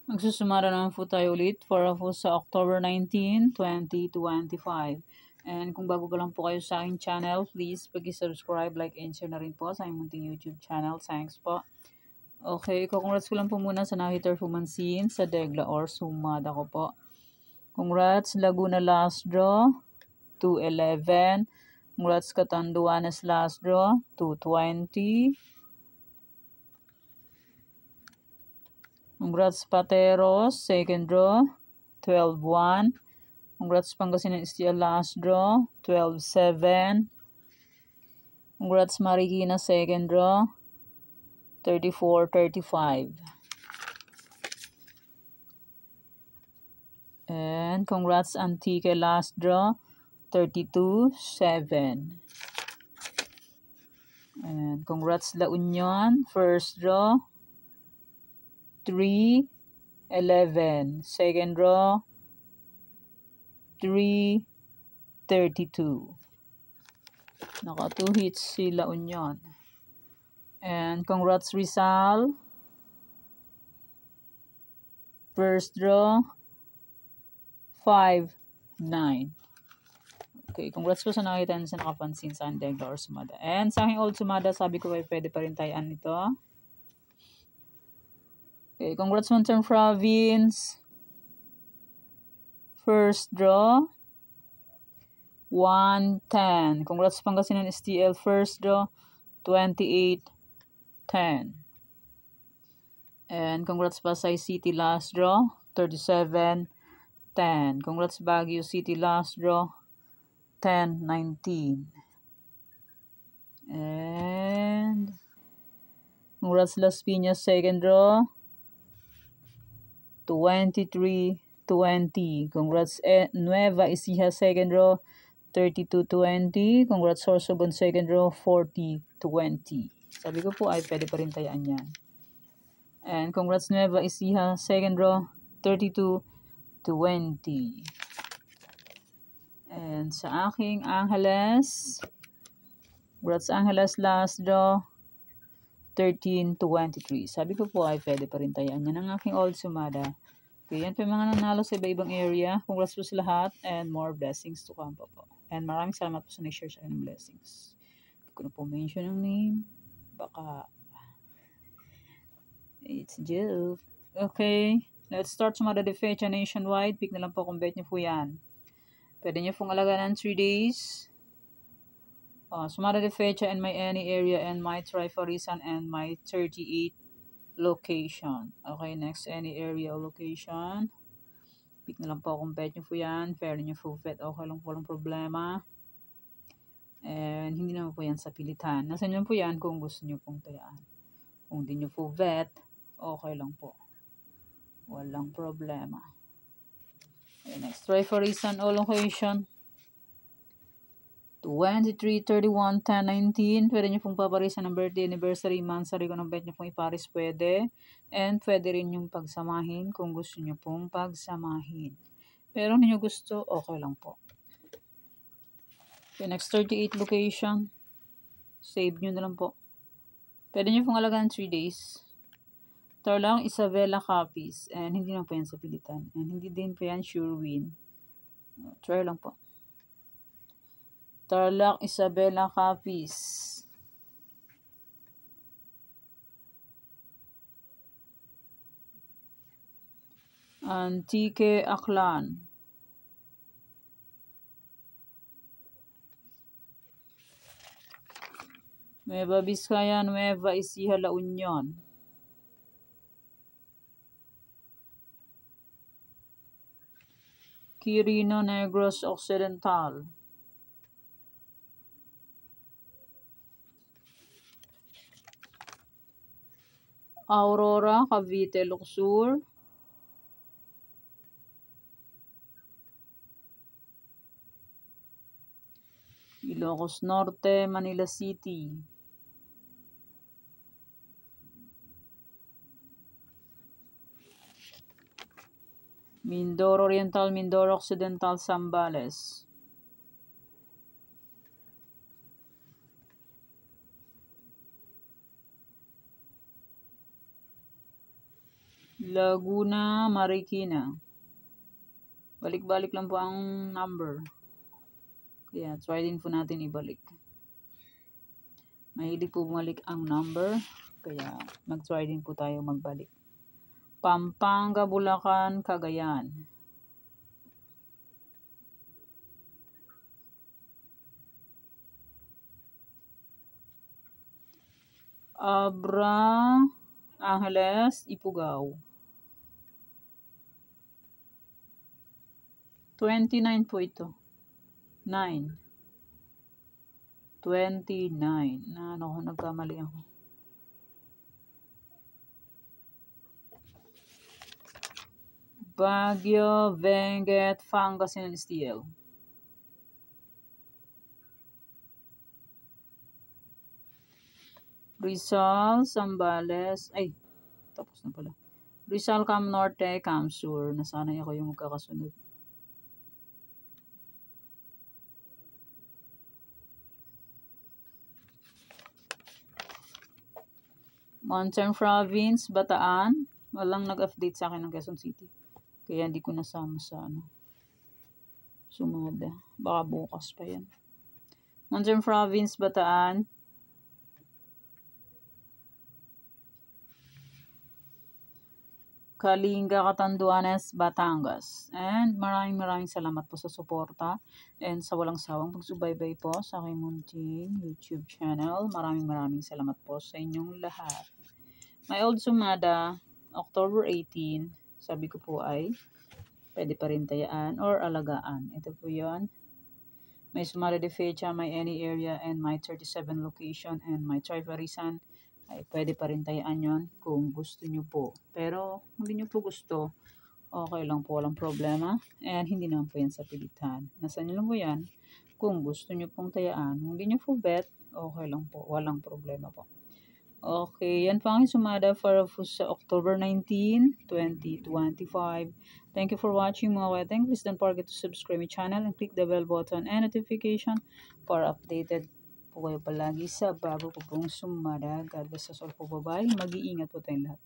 Magsusumara naman po tayo ulit para po sa October 19, 2025. And kung bago pa lang po kayo sa aking channel, please pag-subscribe, like, and share na rin po sa aking munting YouTube channel. Thanks po. Okay, congrats ko lang po muna sa nakita Fumansin sa Degla or Sumada ko po. Congrats Laguna last draw, 211. Congrats Catanduanes last draw, 220. Congrats Pateros, second draw, 12-1. Congrats Pangasinan STL last draw, 12-7. Congrats Marikina second draw, 34-35. And congrats Antique last draw, 32-7. And congrats La Union, first draw, 3-11. Second draw, 3-32. Naka 2 hits si La Union. And congrats Rizal, first draw, 5-9. Okay, congrats po sa nakita sa nakapansin sa Degla or Sumada. And sa aking old Sumada, sabi ko ay pwede pa rin tayaan ito. Okay, congrats Mountain Province. First draw, 1-10. Congrats Pangasinan STL, first draw, 28-10. And congrats Pasay City last draw, 37-10. Congrats Baguio City last draw, 10-19. And congrats Las Piñas second draw, 23-20. Congrats Nueva Ecija second draw, 32-20. Congrats Sorsogon second draw, 40-20. Sabi ko po ay pwede pa rin tayaan yan. And congrats Nueva Ecija second draw, 32-20. And sa aking Angeles, congrats Angeles last draw, 13-23. Sabi ko po ay pwede pa rin tayaan yan ang aking old Sumada. Okay, yan po yung mga nanalo sa iba-ibang area. Congrats po sa lahat and more blessings to come pa po. And maraming salamat po sa nag-share sa akin ng blessings. Hindi ko na po mention ang name. Baka it's joke. Okay, let's start Sumada de Fecha nationwide. Pick na lang po kung bet nyo po yan. Pwede nyo pong alagaan ng 3 days. Sumada de Fecha in my any area and my Trifarisan and my 38 location. Okay, next any area or location. Pick na lang po kung bet nyo po yan. Fair nyo po bet. Okay lang po, walang problema. And hindi naman po yan sa pilitan. Nasa nyo po yan kung gusto nyo pong tayaan. Kung hindi nyo po bet, okay lang po. Walang problema. Okay, next Trifarisan or location. 23, 31, 10, 19. Pwede nyo pong paparisan ng birthday, anniversary, monthsary. Kung ng bet nyo pong iparis, pwede. And pwede rin yung pagsamahin kung gusto nyo pong pagsamahin. Pero hindi nyo gusto, okay lang po. Okay, next 38 location. Save nyo na lang po. Pwede nyo pong alagaan 3 days. Tarlac Isabela copies. And hindi na po yan sa pilitan. And hindi din po yan sure win. Try lang po. Tarlac Isabela copies. Antique Aklan. Nueva Vizcaya, Nueva Ecija, La Union. Quirino, Negros Occidental. Aurora, Cavite, Luxor. Ilocos Norte, Manila City. Mindoro Oriental, Mindoro Occidental, Zambales. Laguna, Marikina. Balik-balik lang po ang number. Kaya try din po natin ibalik. Mahilig po bumalik ang number. Kaya mag-try din po tayo magbalik. Pampanga, Bulacan, Cagayan. Abra, Angeles, Ifugao. 29 po ito. 9. 29. Ano, nagkamali ako. Baguio, Benguet, Pangasinan Steel. Rizal, Zambales. Ay, tapos na pala. Rizal, Cam Norte, Cam Sur. Nasanay ako yung magkakasunod. Mountain Province, Bataan. Walang nag-update sa akin ng Quezon City. Kaya hindi ko nasama sa sumada. Baka bukas pa yan. Mountain Province, Bataan. Kalinga, Catanduanes, Batangas. And maraming salamat po sa suporta and sa walang sawang pagsubaybay po sa aking munting YouTube channel. Maraming salamat po sa inyong lahat. My old sumada, October 18, sabi ko po ay pwede pa rin tayaan or alagaan. Ito po yon. May sumada de fecha, may any area, and my 37 location, and my trifarisan ay pwede pa rin tayaan yon kung gusto nyo po. Pero kung hindi nyo po gusto, okay lang po, walang problema. And hindi naman po yan sa pilitan. Nasa nyo lang po yan kung gusto nyo pong tayaan. Kung hindi nyo po bet, okay lang po, walang problema po. Okay, yan po ang sumada para po sa October 19, 2025. Thank you for watching mga kateng. Please don't forget to subscribe my channel and click the bell button and notification para updated po kayo palagi sa bago po pong sumada. God bless us all po, bye-bye. Mag-iingat po tayong lahat.